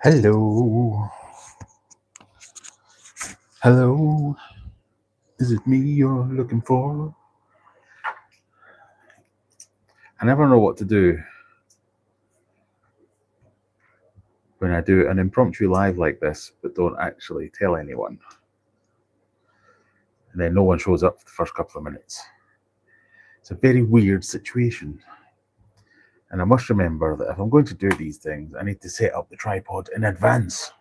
Hello. Hello. Is it me you're looking for? I never know what to do when I do an impromptu live like this, but don't actually tell anyone. And then no one shows up for the first couple of minutes. It's a very weird situation. And I must remember that if I'm going to do these things, I need to set up the tripod in advance.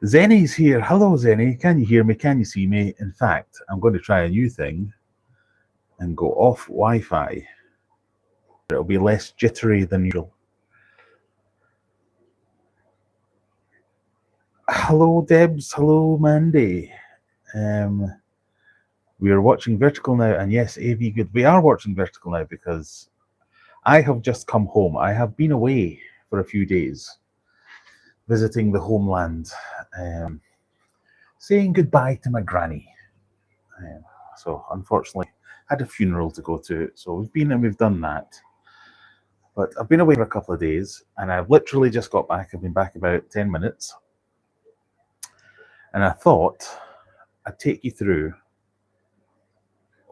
Zenny's here. Hello, Zenny. Can you hear me? Can you see me? In fact, I'm going to try a new thing and go off Wi-Fi. It'll be less jittery than usual. Hello, Debs. Hello, Mandy. We are watching Vertical now, and yes, AV Good. We are watching Vertical now because I have just come home. I have been away for a few days, visiting the homeland, saying goodbye to my granny. So unfortunately, I had a funeral to go to. So we've been and we've done that. But I've been away for a couple of days, and I've literally just got back. I've been back about 10 minutes. And I thought I'd take you through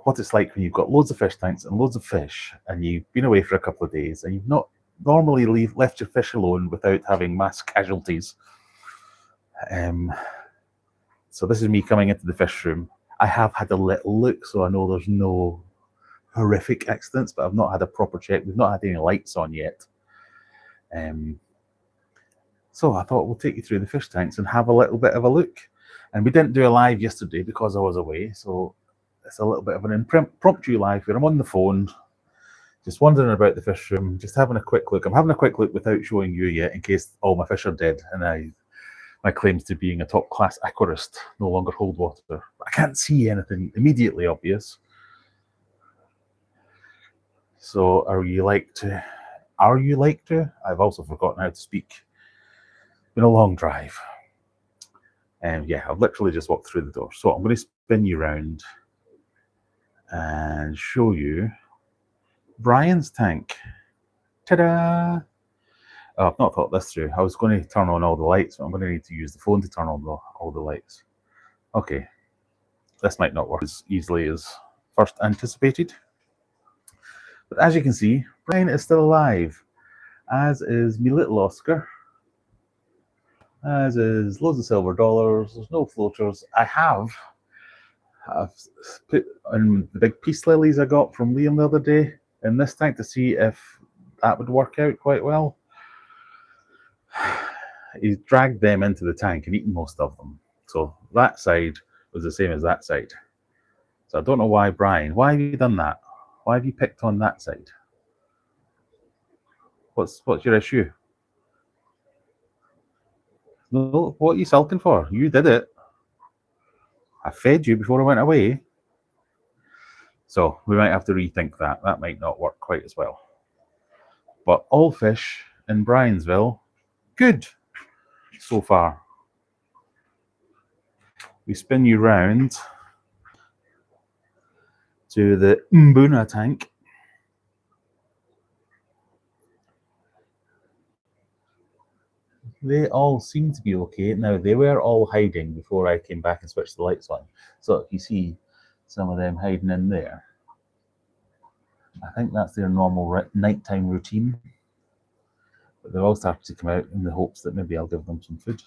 what it's like when you've got loads of fish tanks and loads of fish, and you've been away for a couple of days, and you've not normally left your fish alone without having mass casualties. So this is me coming into the fish room. I have had a little look, so I know there's no horrific accidents, but I've not had a proper check. We've not had any lights on yet. So I thought we'll take you through the fish tanks and have a little bit of a look. And we didn't do a live yesterday because I was away, so it's a little bit of an impromptu live where I'm on the phone, just wandering about the fish room, just having a quick look. I'm having a quick look without showing you yet, in case all my fish are dead and my claims to being a top-class aquarist no longer hold water. I can't see anything immediately obvious. So are you like to? I've also forgotten how to speak. It's been a long drive. And yeah, I've literally just walked through the door. So I'm going to spin you around and show you Brian's tank. Ta-da! Oh, I've not thought this through. I was going to turn on all the lights, but I'm going to need to use the phone to turn on all the lights. Okay. This might not work as easily as first anticipated. But as you can see, Brian is still alive, as is me little Oscar, as is loads of silver dollars. There's no floaters. I've put in the big peace lilies I got from Liam the other day in this tank to see if that would work out quite well. He's dragged them into the tank and eaten most of them. So that side was the same as that side. So I don't know why, Brian. Why have you done that? Why have you picked on that side? What's your issue? No, what are you sulking for? You did it. I fed you before I went away. So we might have to rethink that. That might not work quite as well. But all fish in Briansville, good so far. We spin you round to the Mbuna tank. They all seem to be okay. Now, they were all hiding before I came back and switched the lights on. So if you see some of them hiding in there, I think that's their normal nighttime routine. But they've all started to come out in the hopes that maybe I'll give them some food.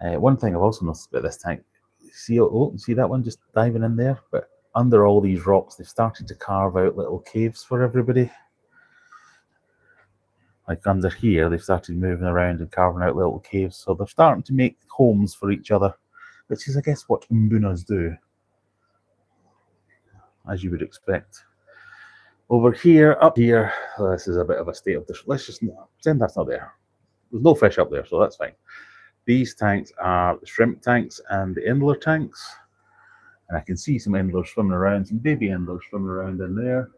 One thing I've also noticed about this tank, see that one just diving in there? But under all these rocks, they've started to carve out little caves for everybody. Like under here, they've started moving around and carving out little caves. So they're starting to make homes for each other, which is, I guess, what Mbunas do, as you would expect. Over here, up here, this is a bit of a state of this. Let's just pretend that's not there. There's no fish up there, so that's fine. These tanks are the shrimp tanks and the endler tanks. And I can see some endlers swimming around, some baby endlers swimming around in there.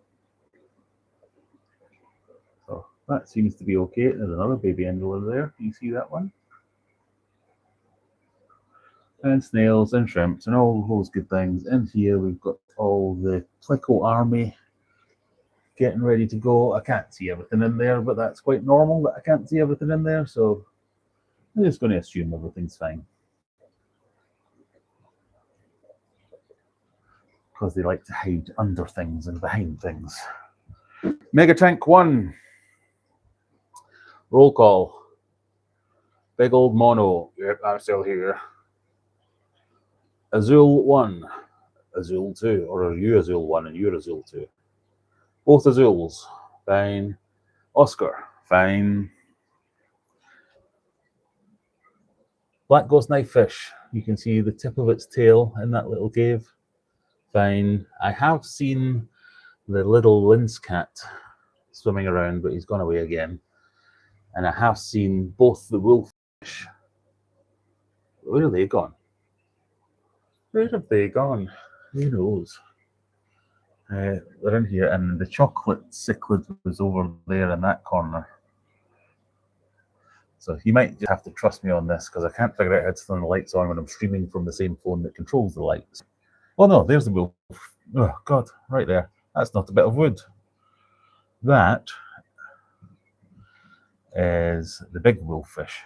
So that seems to be okay. There's another baby endler there. Can you see that one? And snails and shrimps and all those good things. In here we've got all the Plico army. getting ready to go. I can't see everything in there, but that's quite normal that I can't see everything in there, so I'm just going to assume everything's fine. Because they like to hide under things and behind things. Mega Tank 1. Roll call. Big old mono. Yep, I'm still here. Azul 1. Azul 2. Or are you Azul 1 and you're Azul 2? Both Azuls. Fine. Oscar. Fine. Black Ghost Knifefish. You can see the tip of its tail in that little cave. Fine. I have seen the little lynx cat swimming around, but he's gone away again. And I have seen both the wolffish. Where are they gone? Where have they gone? Who knows? They're in here, and the chocolate cichlid was over there in that corner. So you might just have to trust me on this, because I can't figure out how to turn the lights on when I'm streaming from the same phone that controls the lights. Oh no, there's the wolf. Oh God, right there. That's not a bit of wood. That is the big wolffish.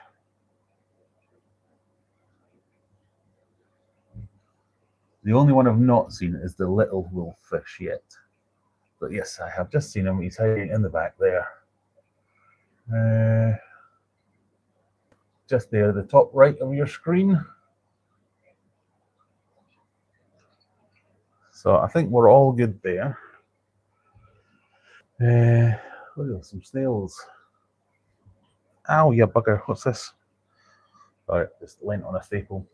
The only one I've not seen is the little wolffish yet. But yes, I have just seen him. He's hiding in the back there. Just there, the top right of your screen. So I think we're all good there. Look at some snails. Ow, you bugger. What's this? Alright, just leant on a staple.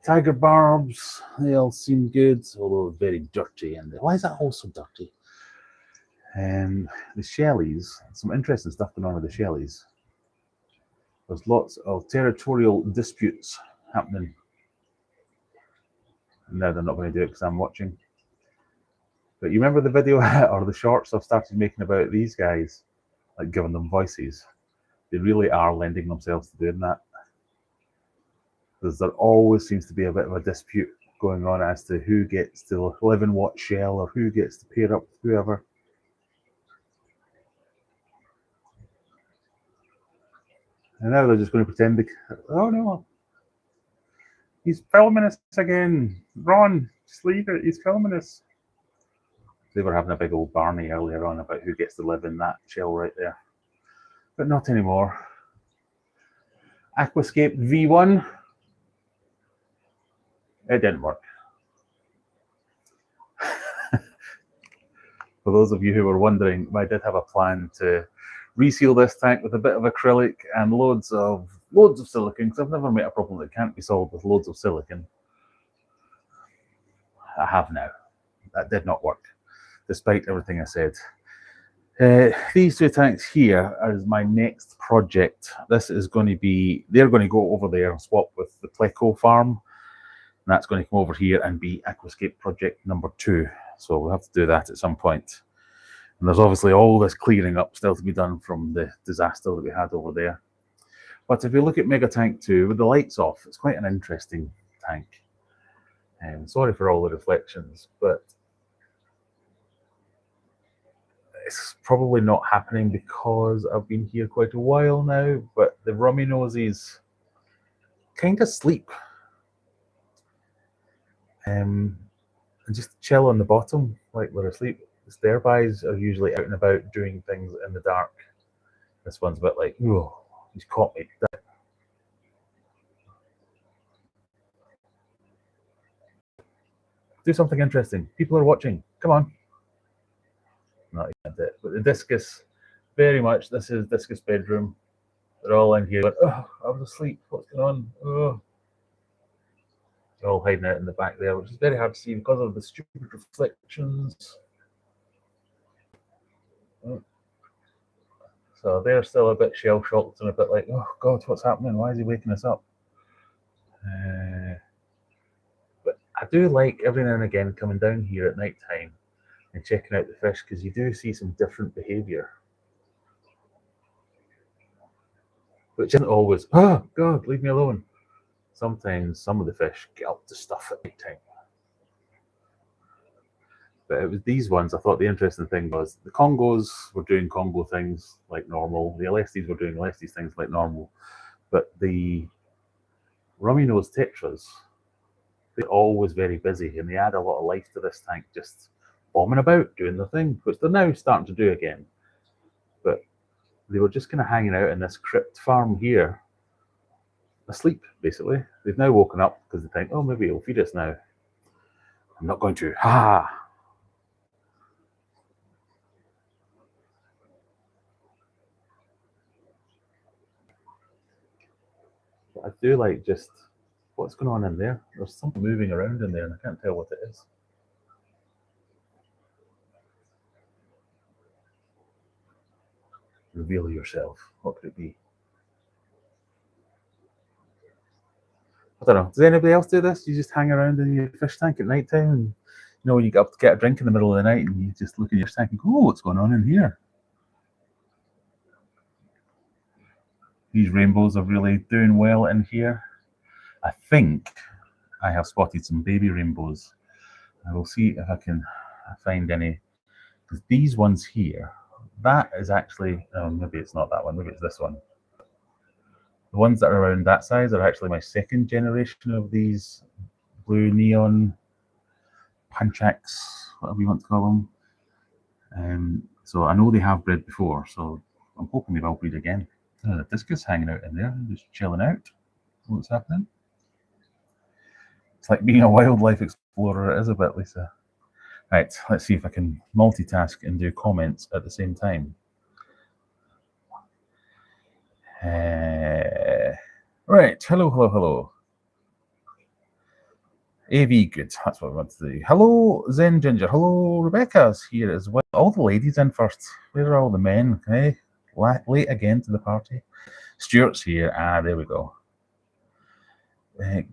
Tiger barbs, they all seem good, although very dirty. And why is that all so dirty? The shellies, some interesting stuff going on with the shellies. There's lots of territorial disputes happening. No, they're not going to do it because I'm watching. But you remember the video or the shorts I've started making about these guys, like giving them voices? They really are lending themselves to doing that. Because there always seems to be a bit of a dispute going on as to who gets to live in what shell or who gets to pair up with whoever. And now they're just going to pretend oh no, he's filming us again. Ron, just leave it, he's filming us. They were having a big old Barney earlier on about who gets to live in that shell right there. But not anymore. Aquascape V1. It didn't work. For those of you who were wondering, I did have a plan to reseal this tank with a bit of acrylic and loads of silicone, because I've never met a problem that can't be solved with loads of silicone. I have now. That did not work, despite everything I said. These two tanks here is my next project. This is going to be, they're going to go over there and swap with the Pleco farm. And that's going to come over here and be Aquascape project number 2. So we'll have to do that at some point. And there's obviously all this clearing up still to be done from the disaster that we had over there. But if you look at Mega Tank 2 with the lights off, it's quite an interesting tank. Sorry for all the reflections, but it's probably not happening because I've been here quite a while now, but the rummy noses kind of sleep. And just chill on the bottom like they're asleep. The stairbuys are usually out and about doing things in the dark. This one's a bit like, oh, he's caught me. Do something interesting. People are watching. Come on. Not yet, but the discus, very much. This is discus bedroom. They're all in here. But, oh, I was asleep. What's going on? Oh. They're all hiding out in the back there, which is very hard to see because of the stupid reflections. So they're still a bit shell-shocked and a bit like, oh God, what's happening? Why is he waking us up? But I do like every now and again coming down here at night time and checking out the fish, because you do see some different behaviour. Which isn't always, oh God, leave me alone. Sometimes some of the fish get up to stuff at night time. But it was these ones. I thought the interesting thing was the Congos were doing Congo things like normal. The Alestes were doing Alestes things like normal. But the rummy nose tetras, they're always very busy, and they add a lot of life to this tank, just bombing about, doing their thing, which they're now starting to do again. But they were just kind of hanging out in this crypt farm here, asleep, basically. They've now woken up because they think, oh, maybe it'll feed us now. I'm not going to. Ha! But I do like just what's going on in there. There's something moving around in there, and I can't tell what it is. Reveal yourself. What could it be? I don't know. Does anybody else do this? You just hang around in your fish tank at night time, and when you get up to get a drink in the middle of the night, and you just look in your tank and go, "Oh, what's going on in here?" These rainbows are really doing well in here. I think I have spotted some baby rainbows. I will see if I can find any. Because these ones here, that is actually, maybe it's not that one, maybe it's this one. The ones that are around that size are actually my second generation of these blue neon panchax, whatever you want to call them. So I know they have bred before, so I'm hoping they will breed again. The discus hanging out in there, just chilling out. What's happening? It's like being a wildlife explorer, it is a bit, Lisa. Right, let's see if I can multitask and do comments at the same time. Right, hello. AV, good, that's what we want to do. Hello, Zen Ginger. Hello, Rebecca's here as well. All the ladies in first. Where are all the men? Okay, late again to the party. Stuart's here. There we go.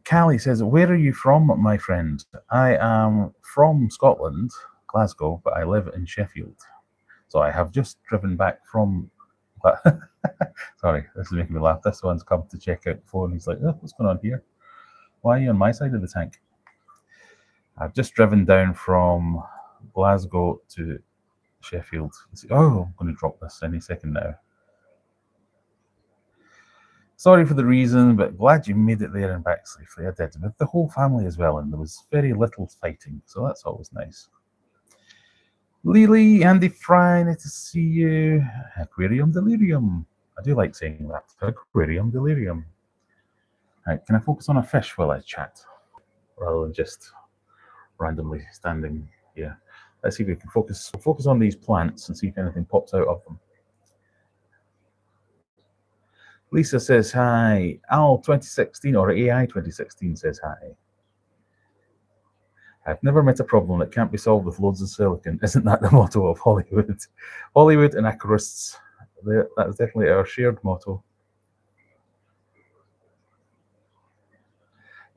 Callie says, where are you from, my friend? I am from Scotland, Glasgow, but I live in Sheffield. So I have just driven back from... Sorry, this is making me laugh. This one's come to check out the phone. He's like, oh, what's going on here? Why are you on my side of the tank? I've just driven down from Glasgow to Sheffield. Oh, I'm going to drop this any second now. Sorry for the reason, but glad you made it there and back safely. I did, with the whole family as well, and there was very little fighting, so that's always nice. Lily, Andy Fry, nice to see you. Aquarium Delirium. I do like saying that. Aquarium Delirium. Right, can I focus on a fish while I chat, rather than just randomly standing here? Let's see if we can focus on these plants and see if anything pops out of them. Lisa says hi. Al 2016 or AI 2016 says hi. I've never met a problem that can't be solved with loads of silicon. Isn't that the motto of Hollywood? Hollywood and aquarists. That is definitely our shared motto.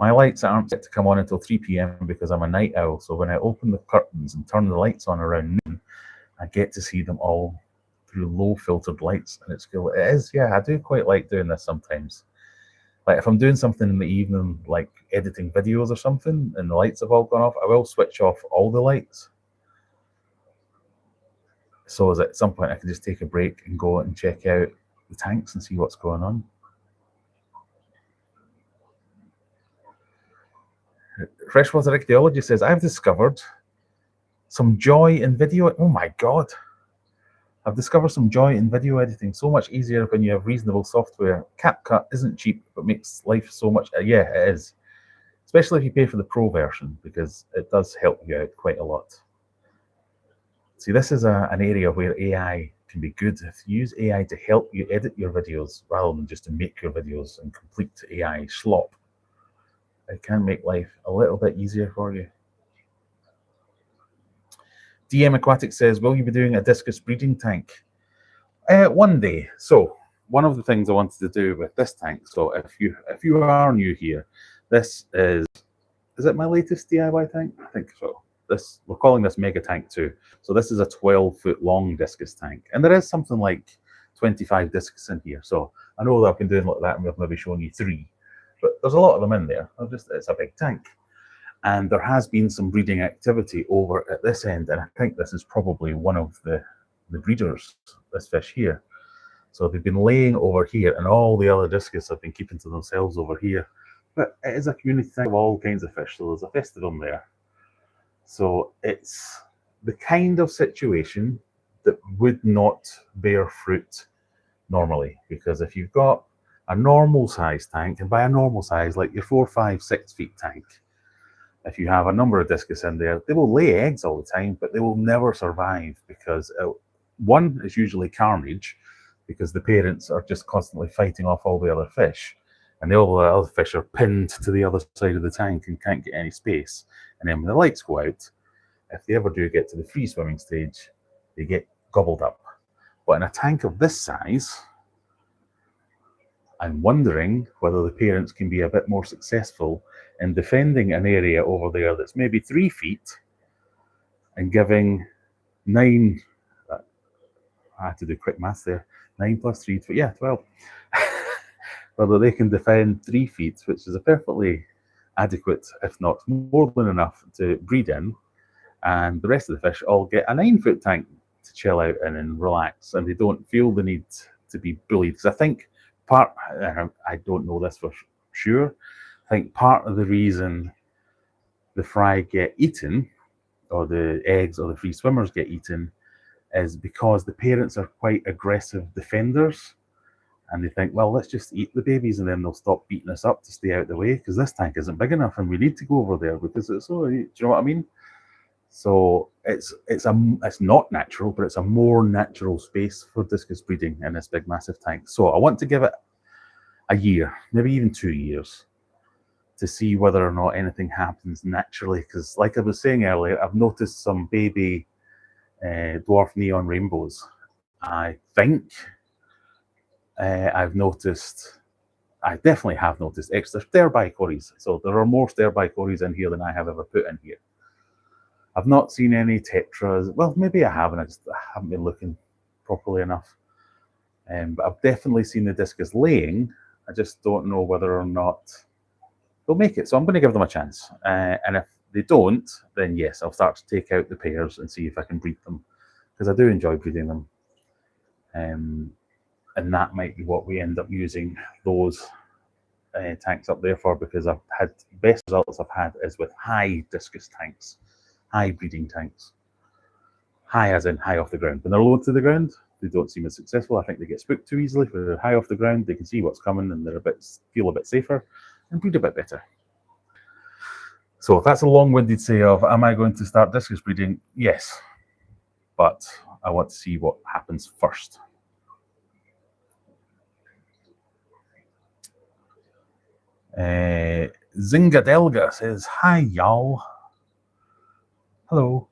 My lights aren't set to come on until 3 p.m. because I'm a night owl. So when I open the curtains and turn the lights on around noon, I get to see them all through low filtered lights, and it's cool. It is, yeah, I do quite like doing this sometimes. Like if I'm doing something in the evening, like editing videos or something, and the lights have all gone off, I will switch off all the lights. So as at some point I can just take a break and go and check out the tanks and see what's going on. Freshwater Ichthyology says, I've discovered some joy in video. Oh my God. I've discovered some joy in video editing. So much easier when you have reasonable software. CapCut isn't cheap, but makes life so much... yeah, it is. Especially if you pay for the pro version, because it does help you out quite a lot. See, this is an area where AI can be good. If you use AI to help you edit your videos, rather than just to make your videos and complete AI slop, it can make life a little bit easier for you. DM Aquatic says, will you be doing a discus breeding tank? One day. So one of the things I wanted to do with this tank, so if you are new here, this is it my latest DIY tank? I think so. We're calling this Mega Tank 2. So this is a 12-foot long discus tank. And there is something like 25 discus in here. So I know that I've been doing like that and we've maybe shown you 3. But there's a lot of them in there. It's a big tank. And there has been some breeding activity over at this end, and I think this is probably one of the breeders, this fish here. So they've been laying over here, and all the other discus have been keeping to themselves over here. But it is a community tank of all kinds of fish, so there's a fest of them there. So it's the kind of situation that would not bear fruit normally, because if you've got a normal size tank, and by a normal size, like your 4, 5, 6 feet tank, if you have a number of discus in there, they will lay eggs all the time, but they will never survive because one is usually carnage, because the parents are just constantly fighting off all the other fish, and all the other fish are pinned to the other side of the tank and can't get any space. And then when the lights go out, if they ever do get to the free swimming stage, they get gobbled up. But in a tank of this size, I'm wondering whether the parents can be a bit more successful in defending an area over there that's maybe 3 feet and giving 9, I had to do quick maths there, 9 plus 3, yeah, 12. Whether they can defend 3 feet, which is a perfectly adequate, if not more than enough, to breed in, and the rest of the fish all get a 9-foot tank to chill out in and relax, and they don't feel the need to be bullied. Because I think I don't know this for sure, I think part of the reason the fry get eaten, or the eggs or the free swimmers get eaten, is because the parents are quite aggressive defenders, and they think, well, let's just eat the babies and then they'll stop beating us up to stay out of the way, because this tank isn't big enough and we need to go over there because it's so, do you know what I mean? So it's not natural, but it's a more natural space for discus breeding in this big massive tank. So I want to give it a year, maybe even 2 years, to see whether or not anything happens naturally. Because like I was saying earlier, I've noticed some baby dwarf neon rainbows. I think I definitely have noticed extra sterbicories. So there are more sterbicories in here than I have ever put in here. I've not seen any tetras. Well, maybe I haven't. I haven't been looking properly enough. But I've definitely seen the discus laying. I just don't know whether or not they'll make it. So I'm going to give them a chance. And if they don't, then yes, I'll start to take out the pairs and see if I can breed them, because I do enjoy breeding them. And that might be what we end up using those tanks up there for, because I've had best results I've had is with high discus tanks. High breeding tanks. High as in high off the ground. When they're low to the ground, they don't seem as successful. I think they get spooked too easily. When they're high off the ground, they can see what's coming and they're feel a bit safer and breed a bit better. So if that's a long-winded say of, am I going to start discus breeding? Yes, but I want to see what happens first. Zingadelga says, hi, y'all. Hello.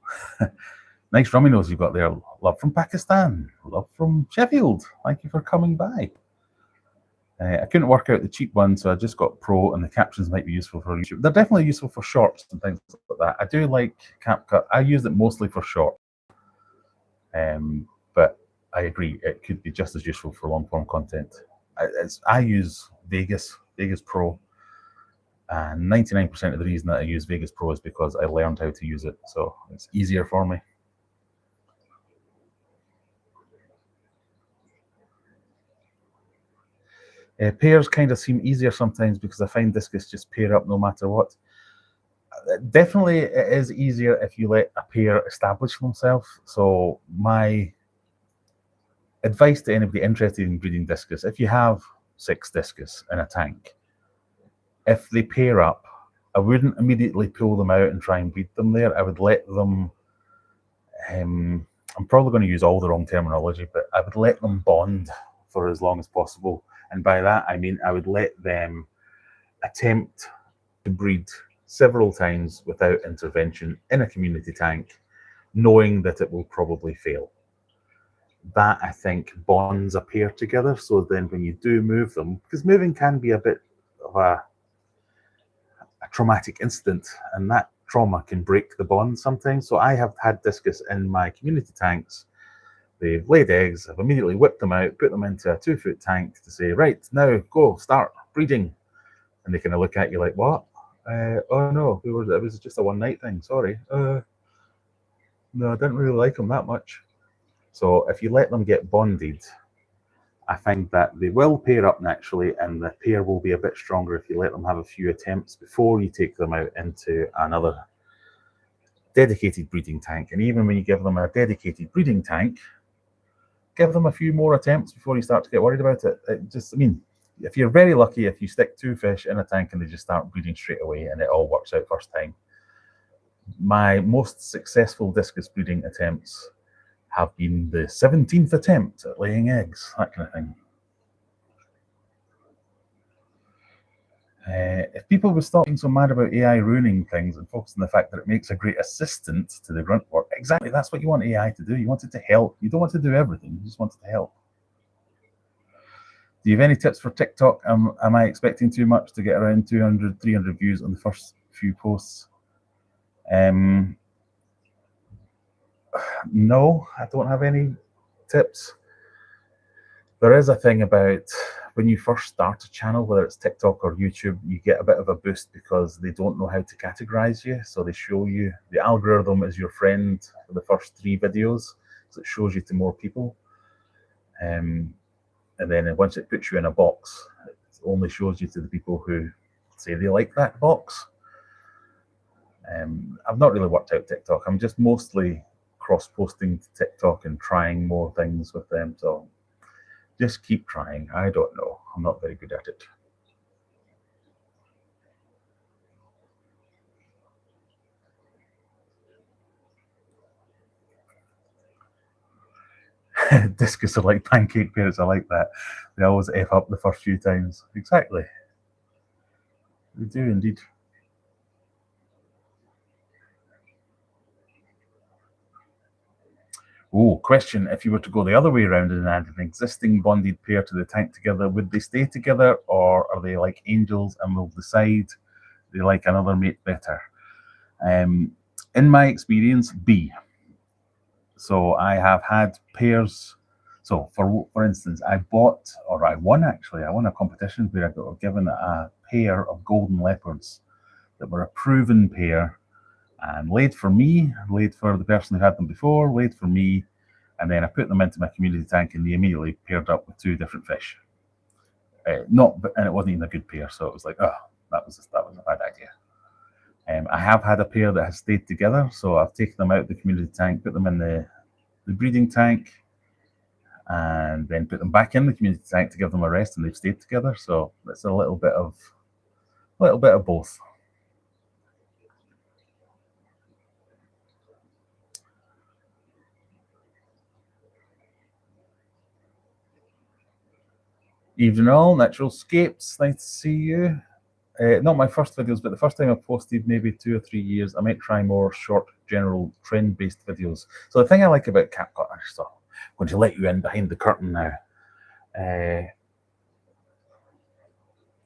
Nice rummy nose you've got there. Love from Pakistan. Love from Sheffield. Thank you for coming by. I couldn't work out the cheap one, so I just got Pro, and the captions might be useful for YouTube. They're definitely useful for shorts and things like that. I do like CapCut. I use it mostly for short. But I agree, it could be just as useful for long-form content. I use Vegas Pro. And 99% of the reason that I use Vegas Pro is because I learned how to use it, so it's easier for me. Pairs kind of seem easier sometimes because I find discus just pair up no matter what. Definitely it is easier if you let a pair establish themselves. So my advice to anybody interested in breeding discus, if you have 6 discus in a tank, if they pair up, I wouldn't immediately pull them out and try and breed them there. I would let them, I'm probably going to use all the wrong terminology, but I would let them bond for as long as possible. And by that, I mean I would let them attempt to breed several times without intervention in a community tank, knowing that it will probably fail. That, I think, bonds a pair together. So then when you do move them, because moving can be a bit of a traumatic incident, and that trauma can break the bond sometimes. So I have had discus in my community tanks. They've laid eggs. I've immediately whipped them out, put them into a 2-foot tank to say, right, now go, start breeding. And they kind of look at you like, what? Oh no, it was just a one night thing. Sorry. No, I didn't really like them that much. So if you let them get bonded, I find that they will pair up naturally, and the pair will be a bit stronger if you let them have a few attempts before you take them out into another dedicated breeding tank. And even when you give them a dedicated breeding tank, give them a few more attempts before you start to get worried about it. I mean, if you're very lucky, if you stick 2 fish in a tank and they just start breeding straight away and it all works out first time. My most successful discus breeding attempts have been the 17th attempt at laying eggs, that kind of thing. If people would stop being so mad about AI ruining things and focus on the fact that it makes a great assistant to the grunt work, exactly, that's what you want AI to do. You want it to help. You don't want to do everything. You just want it to help. Do you have any tips for TikTok? Am I expecting too much to get around 200, 300 views on the first few posts? No, I don't have any tips. There is a thing about when you first start a channel, whether it's TikTok or YouTube, you get a bit of a boost because they don't know how to categorize you. So they show you, the algorithm is your friend for the first 3 videos. So it shows you to more people. And then once it puts you in a box, it only shows you to the people who say they like that box. I've not really worked out TikTok. I'm just mostly cross-posting to TikTok and trying more things with them. So just keep trying. I don't know. I'm not very good at it. Discus are like pancake parents. I like that. They always F up the first few times. Exactly. They do indeed. Oh, question. If you were to go the other way around and add an existing bonded pair to the tank together, would they stay together, or are they like angels and will decide they like another mate better? In my experience, B. So I have had pairs. So for instance, I won a competition where I got given a pair of golden leopards that were a proven pair and laid for me, laid for the person who had them before, laid for me, and then I put them into my community tank and they immediately paired up with 2 different fish. And it wasn't even a good pair, so it was like, oh, that was a bad idea. I have had a pair that has stayed together, so I've taken them out of the community tank, put them in the breeding tank, and then put them back in the community tank to give them a rest, and they've stayed together. So it's a little bit of both. Evening all, Natural Scapes, nice to see you. Not my first videos, but the first time I've posted maybe 2 or 3 years. I might try more short, general, trend-based videos. So the thing I like about CapCut, I'm going to let you in behind the curtain now.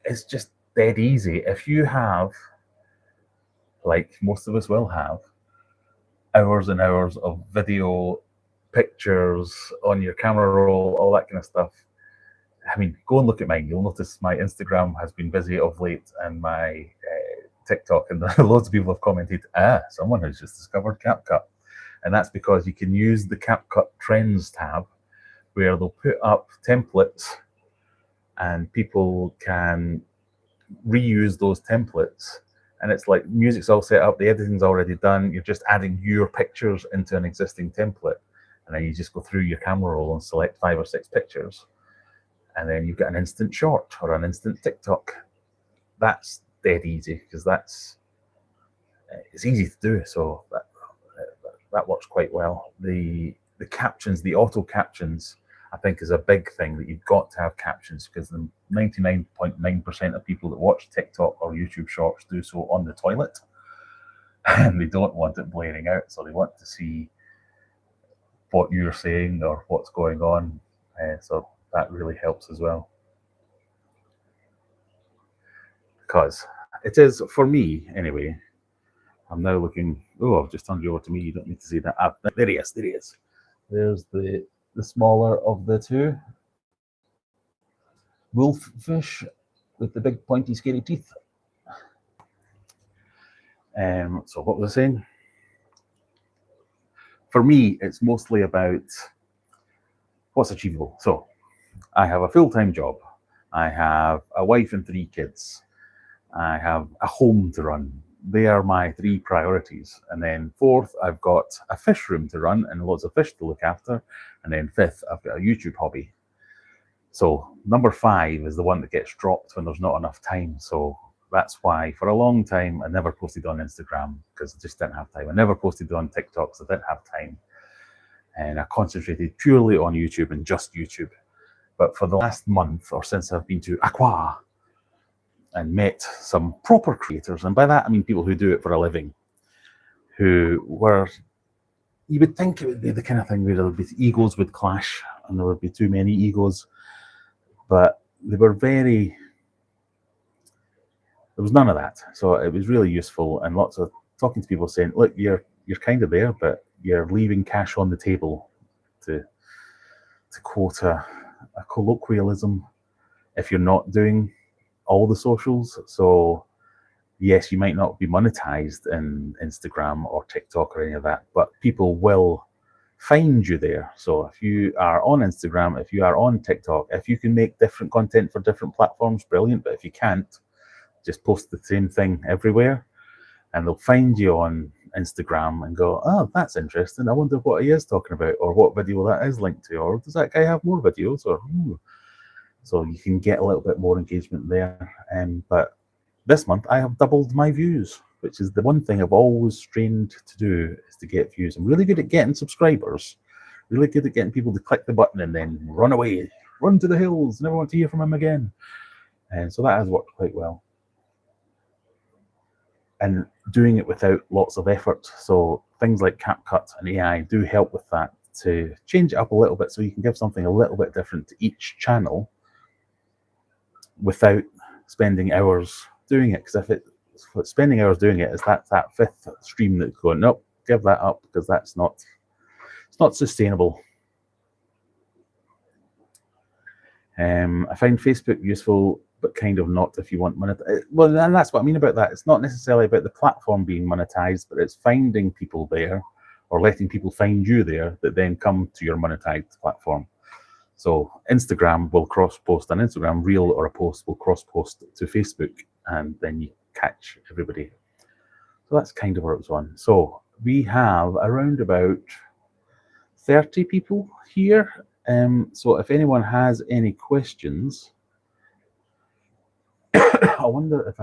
It's just dead easy. If you have, like most of us will have, hours and hours of video, pictures on your camera roll, all that kind of stuff. I mean, go and look at mine. You'll notice my Instagram has been busy of late, and my TikTok, and loads of people have commented, someone has just discovered CapCut. And that's because you can use the CapCut Trends tab, where they'll put up templates and people can reuse those templates. And it's like music's all set up, the editing's already done, you're just adding your pictures into an existing template. And then you just go through your camera roll and select 5 or 6 pictures. And then you've got an instant short or an instant TikTok. That's dead easy because it's easy to do. So that works quite well. The captions, the auto captions, I think is a big thing, that you've got to have captions, because the 99.9% of people that watch TikTok or YouTube Shorts do so on the toilet, and they don't want it blaring out, so they want to see what you're saying or what's going on. So that really helps as well. Because it is, for me anyway, I'm now looking, I've just turned you over to me, you don't need to see that. There he is. There's the smaller of the 2 wolf fish with the big pointy scary teeth. So what was I saying? For me, it's mostly about what's achievable. So I have a full-time job. I have a wife and 3 kids. I have a home to run. They are my 3 priorities. And then 4th, I've got a fish room to run and lots of fish to look after. And then 5th, I've got a YouTube hobby. So number 5 is the one that gets dropped when there's not enough time. So that's why for a long time I never posted on Instagram because I just didn't have time. I never posted on TikTok because I didn't have time. And I concentrated purely on YouTube and just YouTube. But for the last month or since I've been to Aquarium and met some proper creators, and by that I mean people who do it for a living, who were, you would think it would be the kind of thing where there would be egos would clash and there would be too many egos, but they were there was none of that. So it was really useful, and lots of talking to people saying, look, you're kind of there, but you're leaving cash on the table, to quote a colloquialism, if you're not doing all the socials. So yes, you might not be monetized in Instagram or TikTok or any of that, but people will find you there. So if you are on Instagram, if you are on TikTok, if you can make different content for different platforms, brilliant. But if you can't, just post the same thing everywhere and they'll find you on Instagram and go, oh, that's interesting. I wonder what he is talking about, or what video that is linked to, or does that guy have more videos? Or so you can get a little bit more engagement there. But this month I have doubled my views, which is the one thing I've always strained to do, is to get views. I'm really good at getting subscribers, really good at getting people to click the button and then run away, run to the hills, never want to hear from him again. And so that has worked quite well. And doing it without lots of effort. So things like CapCut and AI do help with that, to change it up a little bit so you can give something a little bit different to each channel without spending hours doing it. Because if it's spending hours doing it, is that 5th stream that's going, nope, give that up, because it's not sustainable. I find Facebook useful, but kind of not if you want monetized. Well, and that's what I mean about that. It's not necessarily about the platform being monetized, but it's finding people there, or letting people find you there that then come to your monetized platform. So Instagram will cross-post an Instagram reel, or a post will cross-post to Facebook, and then you catch everybody. So that's kind of where it was on. So we have around about 30 people here. So if anyone has any questions, I wonder.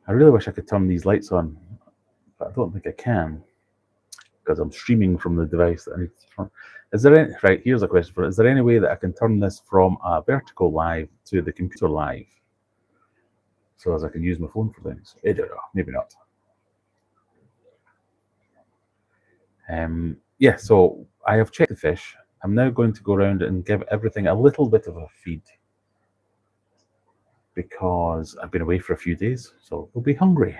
I really wish I could turn these lights on, but I don't think I can, because I'm streaming from the device that I need to turn. Is there any, right, here's a question for it. Is there any way that I can turn this from a vertical live to the computer live, so as I can use my phone for things? I don't know, maybe not. Yeah, so I have checked the fish. I'm now going to go around and give everything a little bit of a feed, because I've been away for a few days, so they'll be hungry.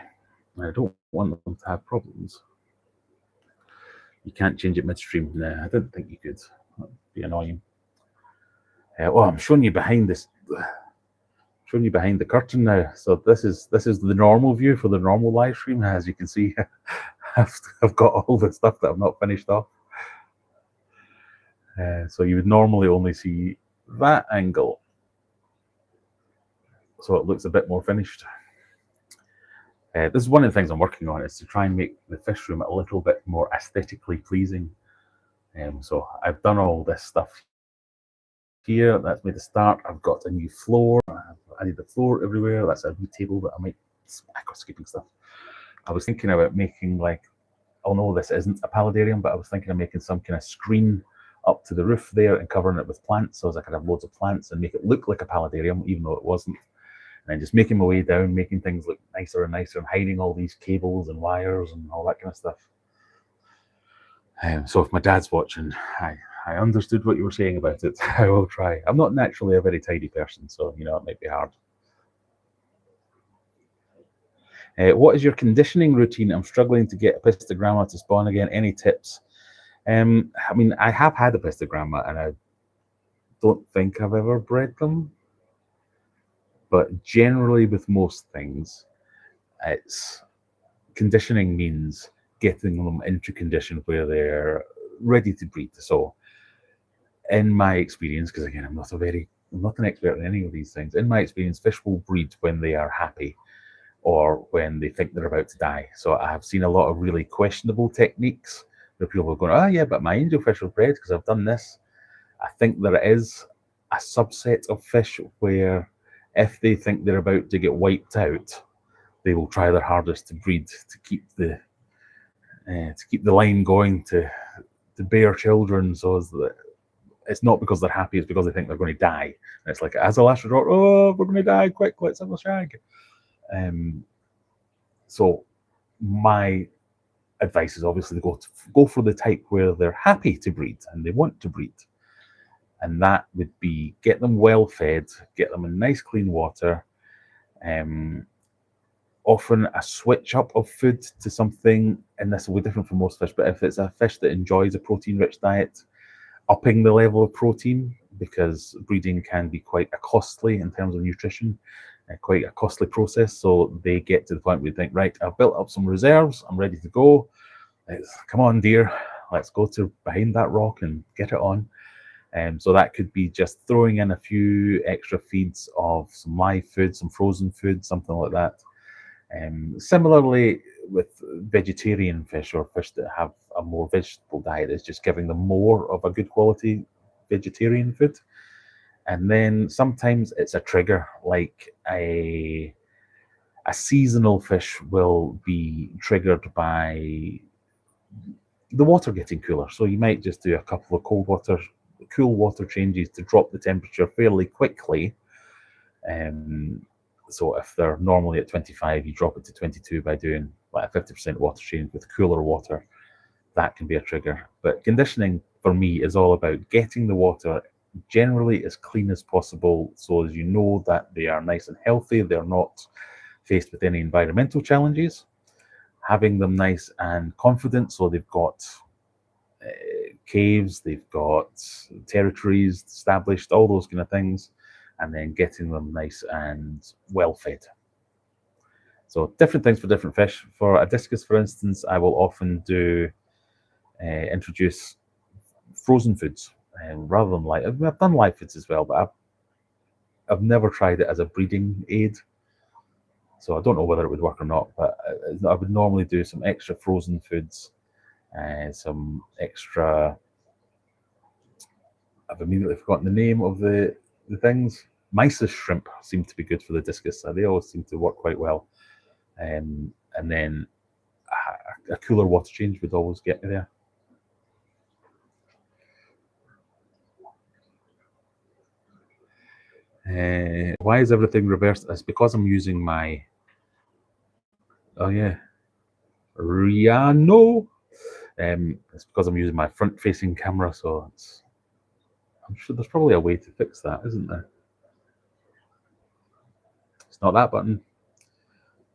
I don't want them to have problems. You can't change it midstream. Nah, I didn't think you could. That'd be annoying. Oh, I'm showing you behind this. Showing you behind the curtain now. So this is the normal view for the normal live stream. As you can see, I've got all the stuff that I've not finished off. So you would normally only see that angle, so it looks a bit more finished. This is one of the things I'm working on, is to try and make the fish room a little bit more aesthetically pleasing. So I've done all this stuff here. That's made the start. I've got a new floor. I've added the floor everywhere. That's a new table that I might, aquascaping stuff. I was thinking about making, like, oh no, this isn't a paludarium, but I was thinking of making some kind of screen up to the roof there and covering it with plants, so as I could have loads of plants and make it look like a paludarium, even though it wasn't. And then just making my way down, making things look nicer and nicer, and hiding all these cables and wires and all that kind of stuff. So if my dad's watching, I understood what you were saying about it. I will try. I'm not naturally a very tidy person, so you know, it might be hard. What is your conditioning routine? I'm struggling to get a pistogramma to spawn again. Any tips? I mean, I have had a pistogramma, and I don't think I've ever bred them. But generally, with most things, it's conditioning means getting them into condition where they're ready to breed. So, in my experience, because again, I'm not an expert in any of these things. In my experience, fish will breed when they are happy or when they think they're about to die. So I have seen a lot of really questionable techniques where people are going, "Oh yeah, but my angelfish are bred because I've done this." I think there is a subset of fish where if they think they're about to get wiped out, they will try their hardest to breed to keep the line going to bear children. So it's not because they're happy; it's because they think they're going to die. And it's like, as a last resort, oh, we're going to die! Quick, let's have a shag. So my advice is obviously to go for the type where they're happy to breed and they want to breed. And that would be get them well fed, get them in nice clean water, often a switch up of food to something, and this will be different for most fish, but if it's a fish that enjoys a protein-rich diet, upping the level of protein, because breeding can be quite costly in terms of nutrition, quite a costly process. So they get to the point where you think, right, I've built up some reserves, I'm ready to go. Come on, dear, let's go to behind that rock and get it on. So that could be just throwing in a few extra feeds of some live food, some frozen food, something like that. Similarly, with vegetarian fish or fish that have a more vegetable diet, is just giving them more of a good quality vegetarian food. And then sometimes it's a trigger, like a seasonal fish will be triggered by the water getting cooler. So you might just do a couple of cool water changes to drop the temperature fairly quickly. So if they're normally at 25, you drop it to 22 by doing like a 50% water change with cooler water. That can be a trigger. But conditioning for me is all about getting the water generally as clean as possible, so as you know that they are nice and healthy, they're not faced with any environmental challenges, having them nice and confident, so they've got caves, they've got territories established, all those kind of things, and then getting them nice and well fed. So different things for different fish. For a discus, for instance, I will often introduce frozen foods rather than live. I've done live foods as well, but I've never tried it as a breeding aid. So I don't know whether it would work or not, but I would normally do some extra frozen foods, some extra. I've immediately forgotten the name of the things. Mysis shrimp seem to be good for the discus. They always seem to work quite well. And then a cooler water change would always get me there. Why is everything reversed? It's because I'm using my. Oh yeah, Riano. It's because I'm using my front-facing camera, so I'm sure there's probably a way to fix that, isn't there? It's not that button.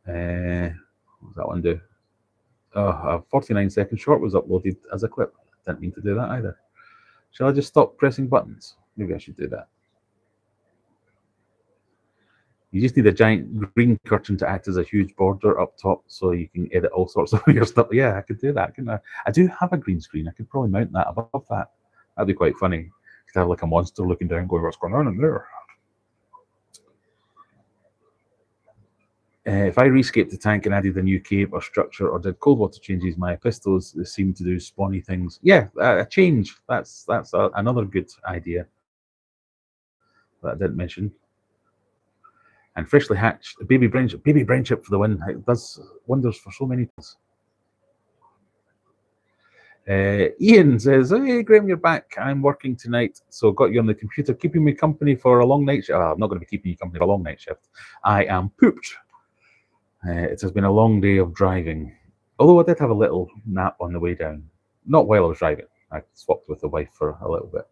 What does that one do? Oh, a 49-second short was uploaded as a clip. Didn't mean to do that either. Shall I just stop pressing buttons? Maybe I should do that. You just need a giant green curtain to act as a huge border up top so you can edit all sorts of weird stuff. Yeah, I could do that, couldn't I? I do have a green screen. I could probably mount that above that. That'd be quite funny. You could have like a monster looking down going, what's going on in there? If I rescaped the tank and added a new cave or structure or did cold water changes, my pistols seem to do spawny things. Yeah, a change. That's another good idea that I didn't mention. And freshly hatched baby brain chip for the win. It does wonders for so many things. Ian says, "Hey Graham, you're back. I'm working tonight, so got you on the computer, keeping me company for a long night shift." I'm not going to be keeping you company for a long night shift. I am pooped. It has been a long day of driving. Although I did have a little nap on the way down. Not while I was driving. I swapped with the wife for a little bit.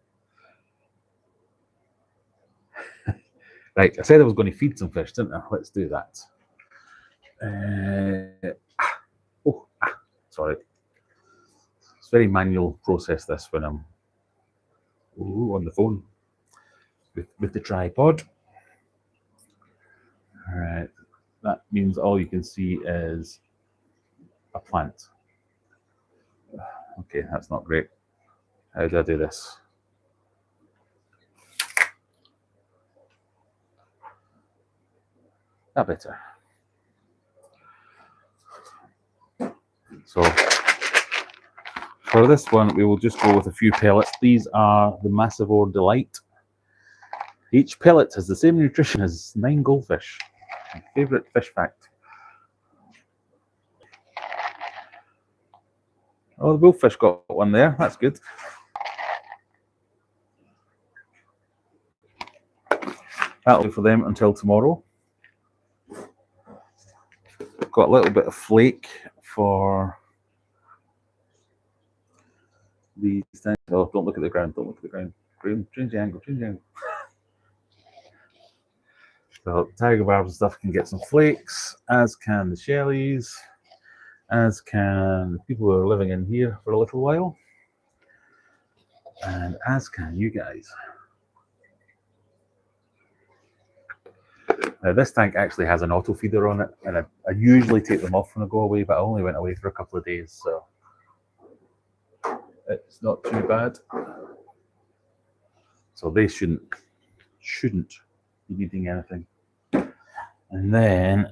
Right, I said I was going to feed some fish, didn't I? Let's do that. Sorry. It's a very manual process, this, when I'm on the phone with the tripod. All right, that means all you can see is a plant. Okay, that's not great. How do I do this? That better. So for this one, we will just go with a few pellets. These are the Massivore Delight. Each pellet has the same nutrition as 9 goldfish. My favourite fish fact. Oh, the goldfish got one there. That's good. That'll do for them until tomorrow. Got a little bit of flake for these things. Oh, don't look at the ground. Don't look at the ground. Change the angle. Change the angle. So tiger barbs and stuff can get some flakes, as can the shellies, as can the people who are living in here for a little while, and as can you guys. Now this tank actually has an auto feeder on it, and I usually take them off when I go away, but I only went away for a couple of days, so it's not too bad. So they shouldn't be needing anything. And then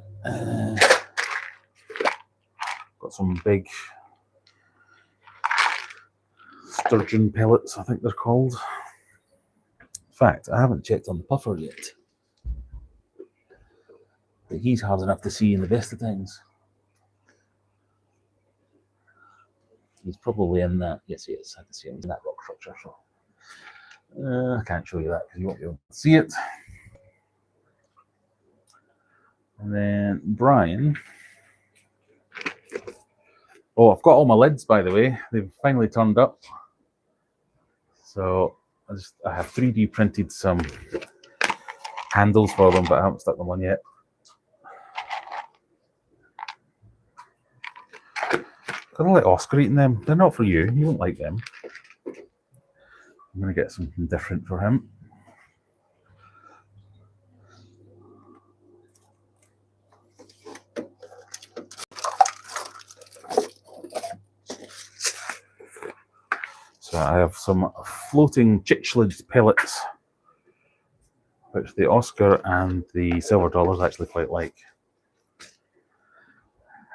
got some big sturgeon pellets, I think they're called. In fact, I haven't checked on the puffer yet. But he's hard enough to see in the best of times. He's probably in that. Yes, he is. I can see him in that rock structure. So I can't show you that because you won't be able to see it. And then Brian. Oh, I've got all my lids, by the way. They've finally turned up. So I have 3D printed some handles for them, but I haven't stuck them on yet. Gonna let Oscar eating them. They're not for you. You won't like them. I'm gonna get something different for him. So I have some floating chichlid pellets, which the Oscar and the silver dollars actually quite like.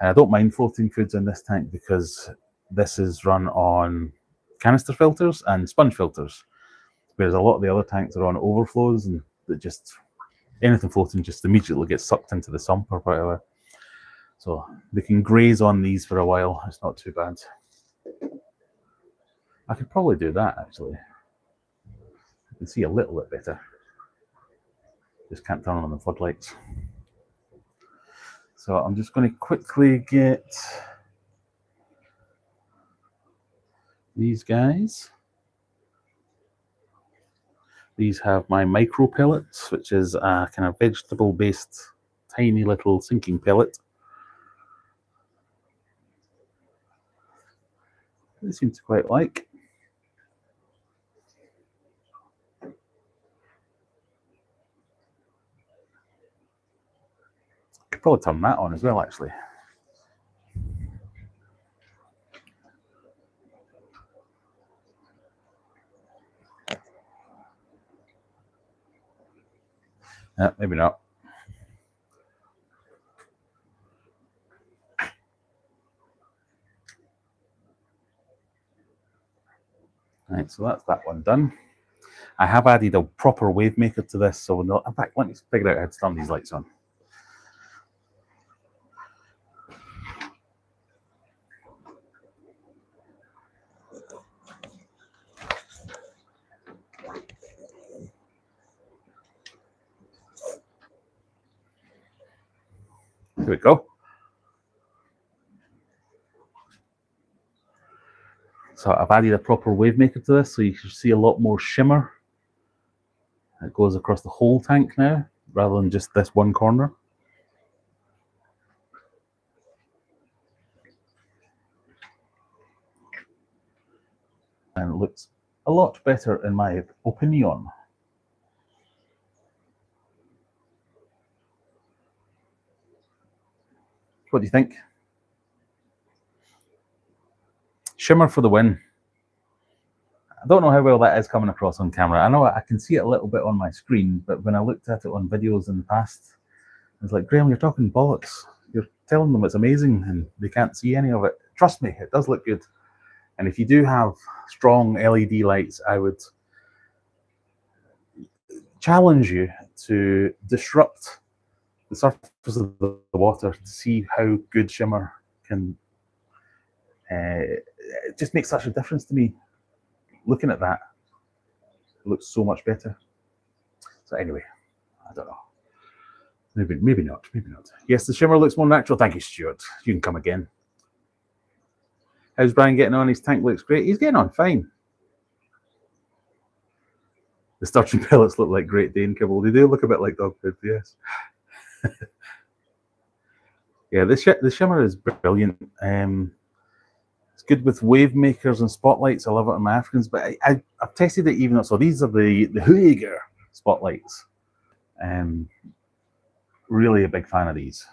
I don't mind floating foods in this tank because this is run on canister filters and sponge filters, whereas a lot of the other tanks are on overflows and that just anything floating just immediately gets sucked into the sump or whatever. So they can graze on these for a while. It's not too bad. I could probably do that actually. You can see a little bit better. Just can't turn on the floodlights. So I'm just going to quickly get these guys. These have my micro pellets, which is a kind of vegetable-based tiny little sinking pellet. They seem to quite like. Could probably turn that on as well, actually. Yeah, maybe not. Right, so that's that one done. I have added a proper wave maker to this, so in fact, let me figure out how to turn these lights on. Here we go. So I've added a proper wave maker to this, so you can see a lot more shimmer. It goes across the whole tank now, rather than just this one corner. And it looks a lot better in my opinion. What do you think? Shimmer for the win. I don't know how well that is coming across on camera. I know I can see it a little bit on my screen, but when I looked at it on videos in the past, it's like, Graham, you're talking bollocks. You're telling them it's amazing and they can't see any of it. Trust me, it does look good. And if you do have strong LED lights, I would challenge you to disrupt the surface of the water to see how good shimmer can. It just makes such a difference to me. Looking at that, it looks so much better. So anyway, I don't know. Maybe not. Yes, the shimmer looks more natural. Thank you, Stuart. You can come again. How's Brian getting on? His tank looks great. He's getting on fine. The sturgeon pellets look like Great Dane kibble. They do look a bit like dog food, yes. Yeah, the shimmer is brilliant. It's good with wave makers and spotlights. I love it on my Africans, but I've tested it even. So these are the Huiger spotlights. Really a big fan of these.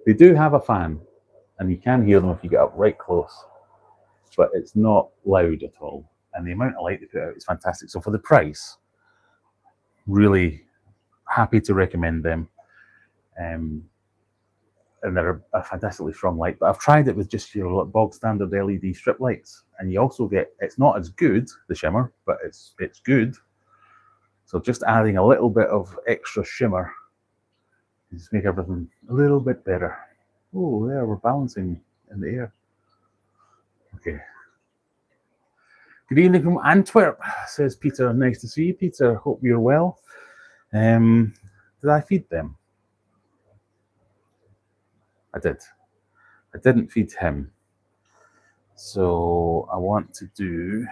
They do have a fan, and you can hear them if you get up right close, but it's not loud at all. And the amount of light they put out is fantastic. So for the price, really happy to recommend them. And they're a fantastically strong light. But I've tried it with just your bog standard LED strip lights, and you also get, it's not as good, the shimmer, but it's good. So just adding a little bit of extra shimmer just make everything a little bit better. Oh, there, we're balancing in the air. Okay. Good evening from Antwerp, says Peter. Nice to see you, Peter. Hope you're well. Did I feed them? I did. I didn't feed him. So I want to do...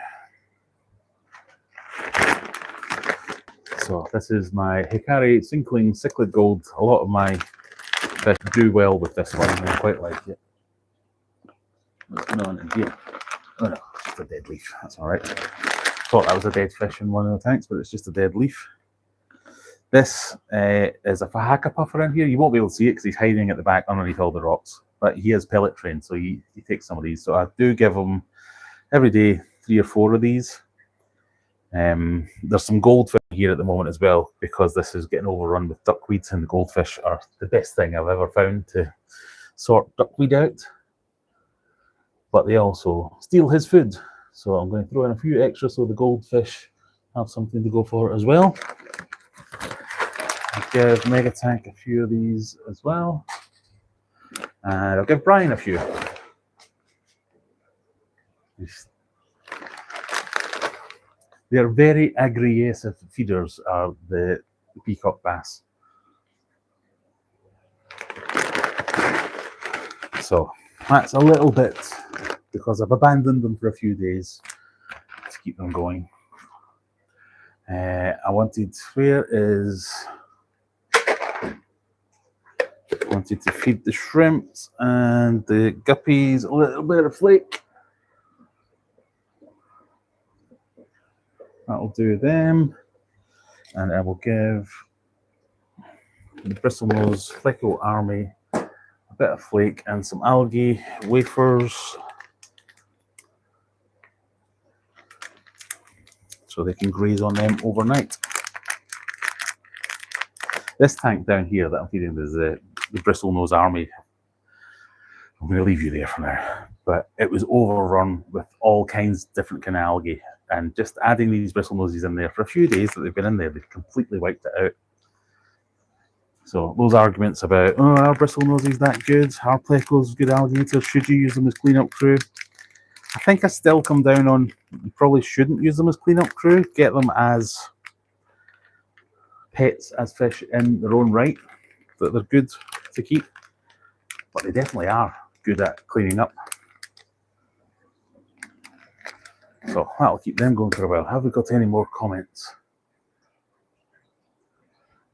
So this is my Hikari Sinkling Cichlid Gold. A lot of my fish do well with this one. I quite like it. What's going on in here? Oh no, it's just a dead leaf. That's all right. Thought that was a dead fish in one of the tanks, but it's just a dead leaf. This is a Fahaka puffer in here. You won't be able to see it because he's hiding at the back underneath all the rocks. But he is pellet trained, so he takes some of these. So I do give him every day 3 or 4 of these. There's some goldfish here at the moment as well, because this is getting overrun with duckweeds, and the goldfish are the best thing I've ever found to sort duckweed out. But they also steal his food. So I'm going to throw in a few extra so the goldfish have something to go for as well. I'll give Megatank a few of these as well. And I'll give Brian a few. They are very aggressive feeders, are the peacock bass. So that's a little bit, because I've abandoned them for a few days to keep them going. I wanted to feed the shrimps and the guppies a little bit of flake. That'll do them. And I will give the bristlenose Flecko Army a bit of flake and some algae wafers so they can graze on them overnight. This tank down here that I'm feeding is the bristlenose Army. I'm going to leave you there for now. But it was overrun with all kinds of different kind of algae. And just adding these bristlenoses in there for a few days that they've been in there, they've completely wiped it out. So those arguments about, oh, are bristlenoses that good? Are plecos good alligators? Should you use them as cleanup crew? I think I still come down on, you probably shouldn't use them as cleanup crew. Get them as pets, as fish in their own right, that they're good to keep. But they definitely are good at cleaning up. So that'll keep them going for a while. Have we got any more comments?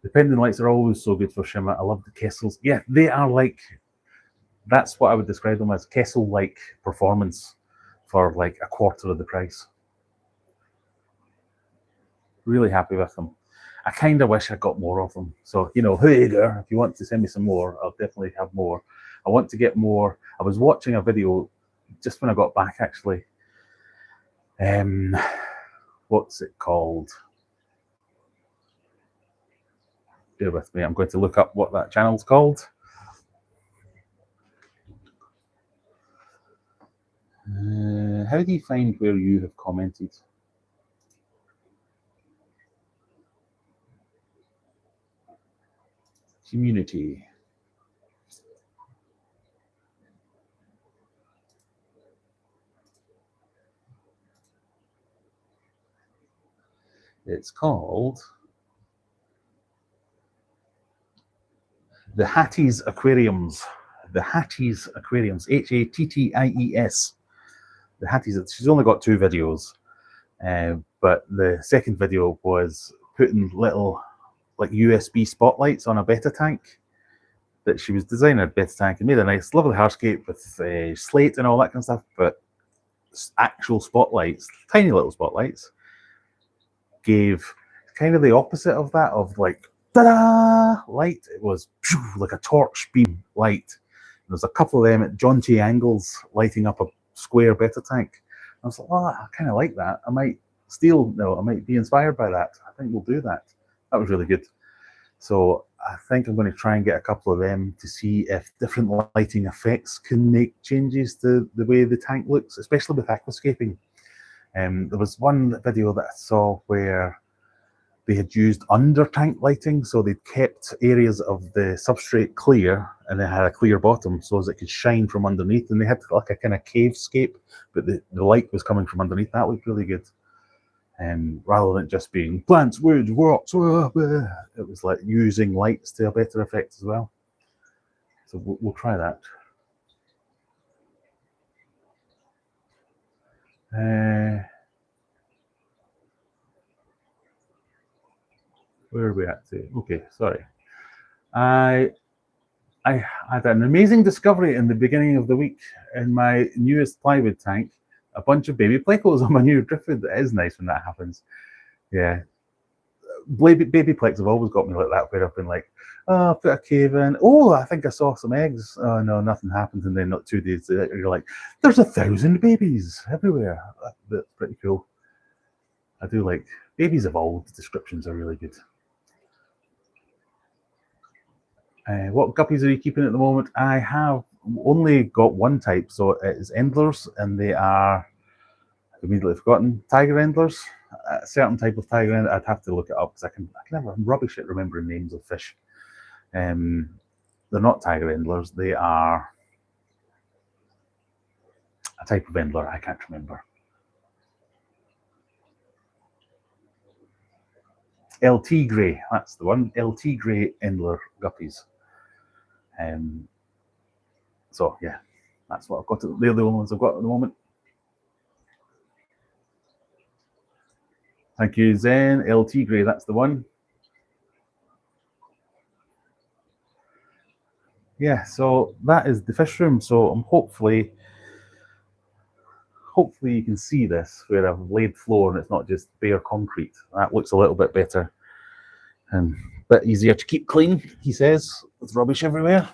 The pendant lights are always so good for shimmer. I love the Kessels. Yeah, they are like, that's what I would describe them as, Kessel-like performance for like a quarter of the price. Really happy with them. I kind of wish I got more of them. So, you know, hey there, if you want to send me some more, I'll definitely have more. I want to get more. I was watching a video just when I got back, actually. What's it called? Bear with me. I'm going to look up what that channel's called. How do you find where you have commented? Community. It's called the Hattie's Aquariums. The Hattie's Aquariums. Hatties. The Hattie's. She's only got 2 videos, but the second video was putting little like USB spotlights on a betta tank that she was designing a betta tank and made a nice, lovely hardscape with slate and all that kind of stuff. But actual spotlights, tiny little spotlights, gave kind of the opposite of that, of like ta-da light. It was like a torch beam light. There's a couple of them at jaunty angles lighting up a square betta tank. I was like, oh, I kind of like that. I might be inspired by that. I think we'll do that. That was really good. So I think I'm going to try and get a couple of them to see if different lighting effects can make changes to the way the tank looks, especially with aquascaping. There was one video that I saw where they had used under tank lighting, so they kept areas of the substrate clear and they had a clear bottom so as it could shine from underneath, and they had like a kind of cavescape, but the light was coming from underneath. That looked really good. Rather than just being plants, wood, rocks, it was like using lights to a better effect as well. So we'll try that. Where are we at today? Okay, sorry. I had an amazing discovery in the beginning of the week in my newest plywood tank. A bunch of baby plecos on my new driftwood. It is nice when that happens. Yeah. Baby plecs have always got me like that, where I've been like, oh, put a cave in. Oh, I think I saw some eggs. Oh, no, nothing happened. And then not 2 days later, you're like, there's 1,000 babies everywhere. That's pretty cool. I do like babies evolved. Descriptions are really good. What guppies are you keeping at the moment? I have only got one type, so it is endlers, and they are, I've immediately forgotten, tiger endlers. A certain type of tiger endler. I'd have to look it up because I'm rubbish at remembering names of fish. They're not tiger endlers. They are a type of endler. I can't remember. LT grey, that's the one. LT grey endler guppies. So yeah, that's what I've got. They're the only ones I've got at the moment. Thank you, Zen. LT grey, that's the one. Yeah, so that is the fish room. So I'm hopefully you can see this where I've laid floor and it's not just bare concrete. That looks a little bit better and a bit easier to keep clean, he says, with rubbish everywhere.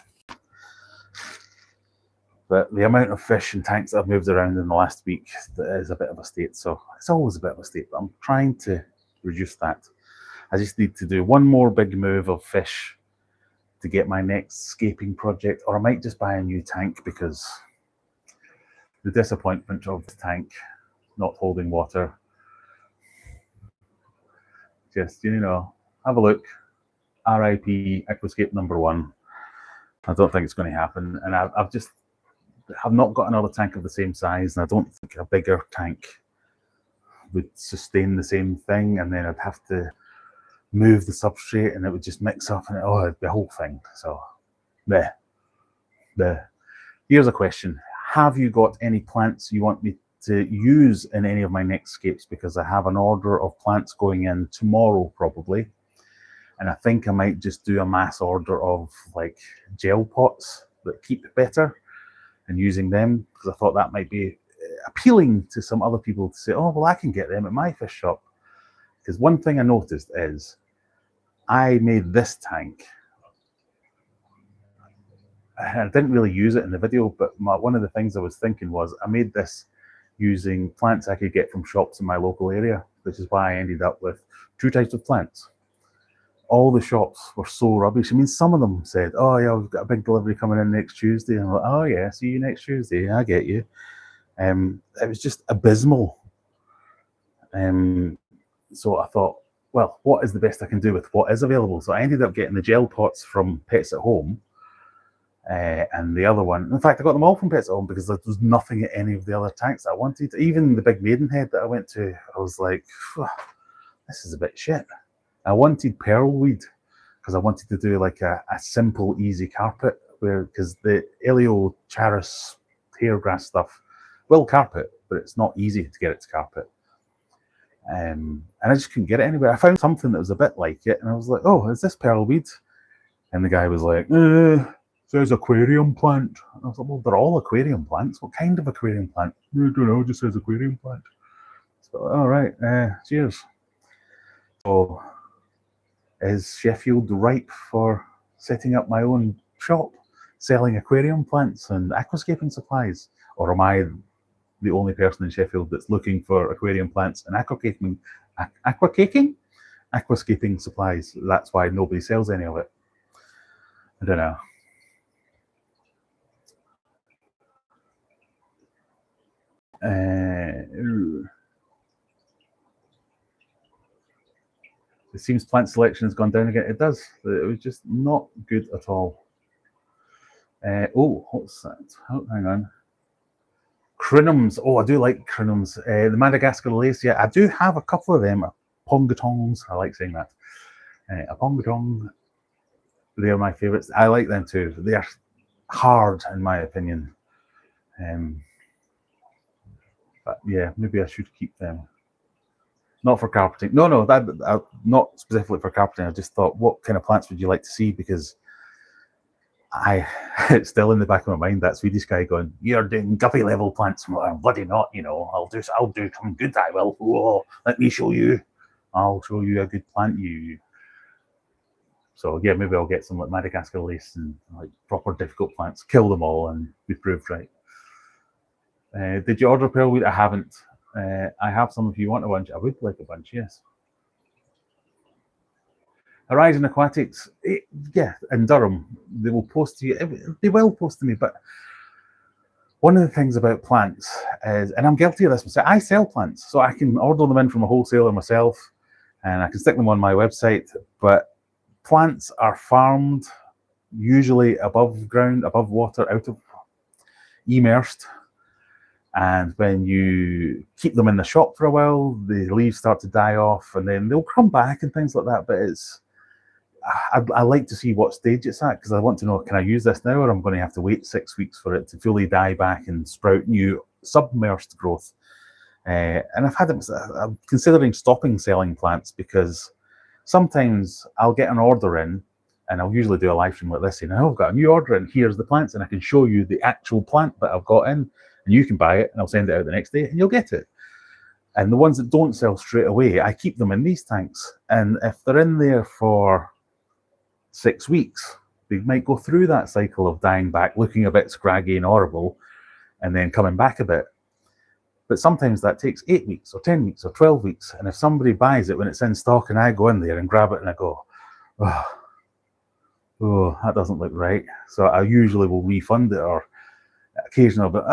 But the amount of fish and tanks that I've moved around in the last week is a bit of a state. So it's always a bit of a state, but I'm trying to reduce that. I just need to do one more big move of fish to get my next scaping project, or I might just buy a new tank, because the disappointment of the tank not holding water. Just, you know, have a look. RIP Aquascape #1. I don't think it's going to happen. And I've not got another tank of the same size, and I don't think a bigger tank would sustain the same thing, and then I'd have to move the substrate and it would just mix up, and the whole thing. So here's a question. Have you got any plants you want me to use in any of my next scapes? Because I have an order of plants going in tomorrow probably, and I think I might just do a mass order of like gel pots that keep better and using them, because I thought that might be appealing to some other people to say, oh, well, I can get them at my fish shop. Because one thing I noticed is I made this tank. I didn't really use it in the video, but one of the things I was thinking was I made this using plants I could get from shops in my local area, which is why I ended up with 2 types of plants. All the shops were so rubbish. I mean, some of them said, oh yeah, we've got a big delivery coming in next Tuesday. And I'm like, oh yeah, see you next Tuesday. I get you. It was just abysmal. So I thought, well, what is the best I can do with what is available? So I ended up getting the gel pots from Pets at Home. And the other one, in fact, I got them all from Pets at Home because there was nothing at any of the other tanks I wanted. Even the big Maidenhead that I went to, I was like, this is a bit shit. I wanted pearlweed because I wanted to do like a simple, easy carpet, because the Eliocharis hairgrass stuff will carpet, but it's not easy to get it to carpet. And I just couldn't get it anywhere. I found something that was a bit like it, and I was like, oh, is this pearlweed? And the guy was like, says aquarium plant. And I was like, well, they're all aquarium plants. What kind of aquarium plant? I don't know, it just says aquarium plant. So, all right, cheers. So, is Sheffield ripe for setting up my own shop, selling aquarium plants and aquascaping supplies? Or am I the only person in Sheffield that's looking for aquarium plants and aquascaping supplies? That's why nobody sells any of it. I don't know. It seems plant selection has gone down again. It does. It was just not good at all. Oh, what's that? Oh, hang on. Crinums. Oh, I do like crinums. The Madagascar lace. Yeah, I do have a couple of them. Pongatons. I like saying that. A pongatong. They are my favourites. I like them too. They are hard, in my opinion. But yeah, maybe I should keep them. Not for carpeting. No, that not specifically for carpeting. I just thought, what kind of plants would you like to see? Because it's still in the back of my mind, that Swedish guy going, you're doing guppy level plants. I'm bloody not, you know. I'll do some good. I will. Whoa, let me show you. I'll show you a good plant. So yeah, maybe I'll get some like Madagascar lace and like proper difficult plants. Kill them all and be proved right. Did you order pearlweed? I haven't. I have some if you want a bunch. I would like a bunch, yes. Horizon Aquatics, yeah, in Durham, they will post to you. They will post to me, but one of the things about plants is, and I'm guilty of this myself, I sell plants, so I can order them in from a wholesaler myself, and I can stick them on my website, but plants are farmed usually above ground, above water, out of immersed. And when you keep them in the shop for a while, the leaves start to die off and then they'll come back and things like that. But I like to see what stage it's at, because I want to know, can I use this now, or I'm going to have to wait 6 weeks for it to fully die back and sprout new submersed growth. And I'm considering stopping selling plants, because sometimes I'll get an order in, and I'll usually do a live stream like this, saying, oh, I've got a new order and here's the plants, and I can show you the actual plant that I've got in. And you can buy it, and I'll send it out the next day, and you'll get it. And the ones that don't sell straight away, I keep them in these tanks. And if they're in there for 6 weeks, they might go through that cycle of dying back, looking a bit scraggy and horrible, and then coming back a bit. But sometimes that takes 8 weeks or 10 weeks or 12 weeks. And if somebody buys it when it's in stock and I go in there and grab it and I go, oh, that doesn't look right. So I usually will refund it, or occasionally, but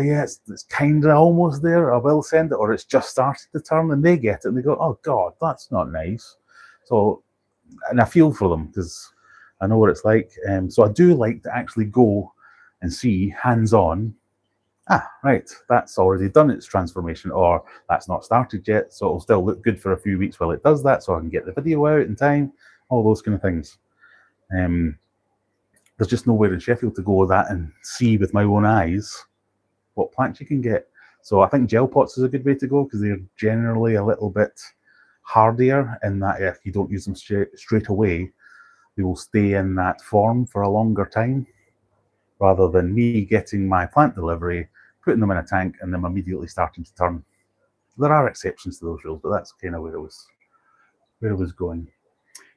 yeah, it's kind of almost there. I will send it, or it's just started to turn, and they get it and they go, oh God, that's not nice. So, and I feel for them because I know what it's like. So I do like to actually go and see hands-on. Right, that's already done its transformation, or that's not started yet, so it'll still look good for a few weeks while it does that, so I can get the video out in time. All those kind of things. There's just nowhere in Sheffield to go with that and see with my own eyes what plants you can get. So I think gel pots is a good way to go, because they're generally a little bit hardier in that if you don't use them straight away, they will stay in that form for a longer time, rather than me getting my plant delivery, putting them in a tank, and them immediately starting to turn. There are exceptions to those rules, but that's kind of where it was going.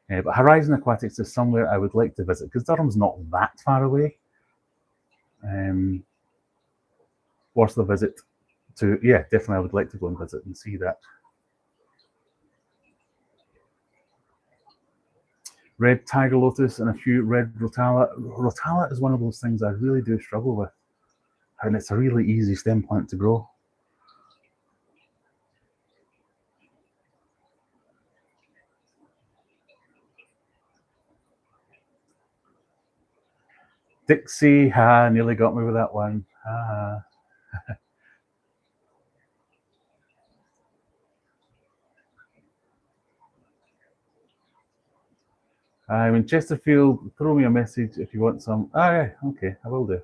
But Horizon Aquatics is somewhere I would like to visit because Durham's not that far away. Worth the visit to, yeah, definitely I would like to go and visit and see that. Red tiger lotus and a few red rotala. Rotala is one of those things I really do struggle with, and it's a really easy stem plant to grow. Dixie, nearly got me with that one. I'm in Chesterfield. Throw me a message if you want some. Yeah, okay, I will do.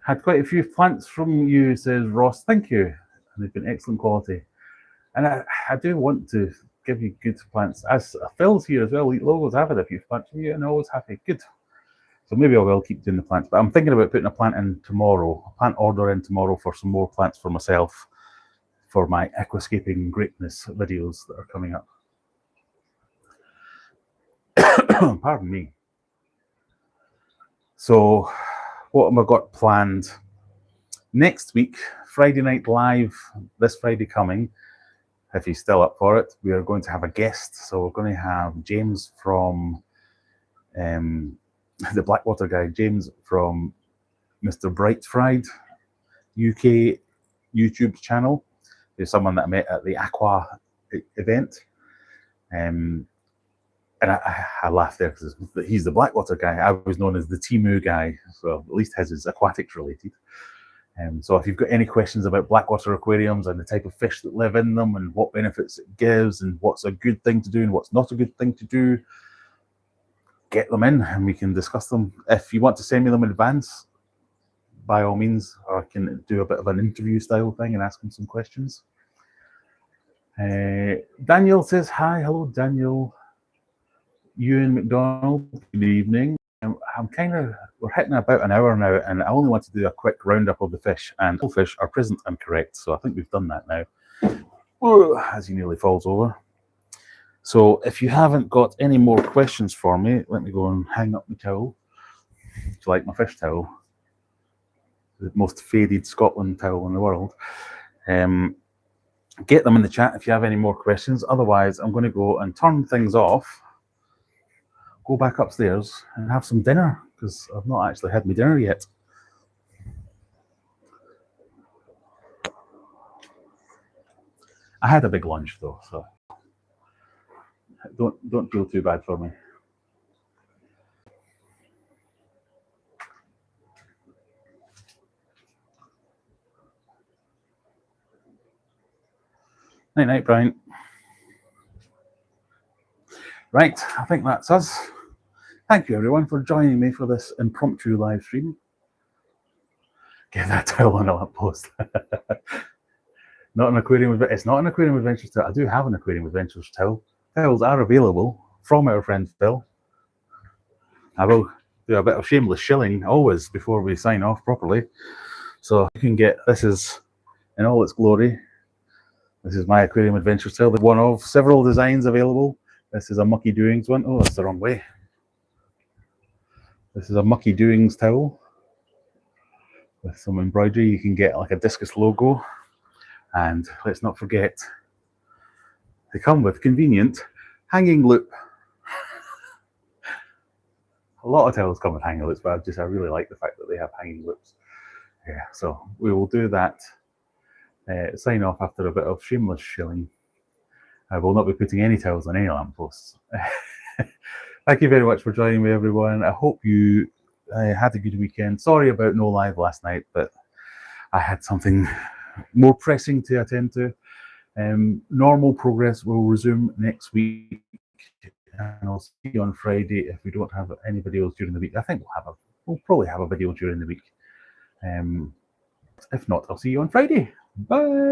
Had quite a few plants from you, says Ross. Thank you. And they've been excellent quality. And I do want to give you good plants. As Phil's here as well, Logos, I've had a few plants from you and always happy. Good. So maybe I will keep doing the plants. But I'm thinking about putting a plant in tomorrow, a plant order in tomorrow for some more plants for myself for my aquascaping greatness videos that are coming up. Pardon me. So what have I got planned? Next week, Friday Night Live, this Friday coming, if he's still up for it, we are going to have a guest. So we're going to have James from the Blackwater guy, James from Mr. Bright Fried UK YouTube channel. There's someone that I met at the Aqua event. And I laughed there because he's the Blackwater guy. I was known as the Timu guy, so at least his is aquatics related. So if you've got any questions about Blackwater aquariums and the type of fish that live in them and what benefits it gives and what's a good thing to do and what's not a good thing to do, get them in and we can discuss them. If you want to send me them in advance, by all means, I can do a bit of an interview style thing and ask them some questions. Daniel says, hi, hello, Daniel. Ewan McDonald, good evening. We're hitting about an hour now, and I only want to do a quick roundup of the fish, and all fish are present and correct, so I think we've done that now. As he nearly falls over. So if you haven't got any more questions for me, let me go and hang up my towel. Do you like my fish towel? The most faded Scotland towel in the world. Get them in the chat if you have any more questions. Otherwise, I'm going to go and turn things off, go back upstairs and have some dinner, because I've not actually had my dinner yet. I had a big lunch though, so don't feel too bad for me. Night night, Brian. Right, I think that's us. Thank you everyone for joining me for this impromptu live stream. Get that towel on a lamppost. Not an aquarium. It's not an Aquarium Adventures towel. I do have an Aquarium Adventures towel. Towels are available from our friend Phil. I will do a bit of shameless shilling always before we sign off properly. So you can get, this is in all its glory. This is my Aquarium Adventures towel. One of several designs available. This is a Mucky Doings one. Oh, that's the wrong way. This is a Mucky Doings towel with some embroidery. You can get like a discus logo. And let's not forget, they come with convenient hanging loop. A lot of towels come with hanging loops, but I really like the fact that they have hanging loops. Yeah, so we will do that. Sign off after a bit of shameless shilling. I will not be putting any towels on any lampposts. Thank you very much for joining me, everyone. I hope you had a good weekend. Sorry about no live last night, but I had something more pressing to attend to. Normal progress will resume next week, and I'll see you on Friday if we don't have any videos during the week. I think we'll probably have a video during the week. If not, I'll see you on Friday. Bye.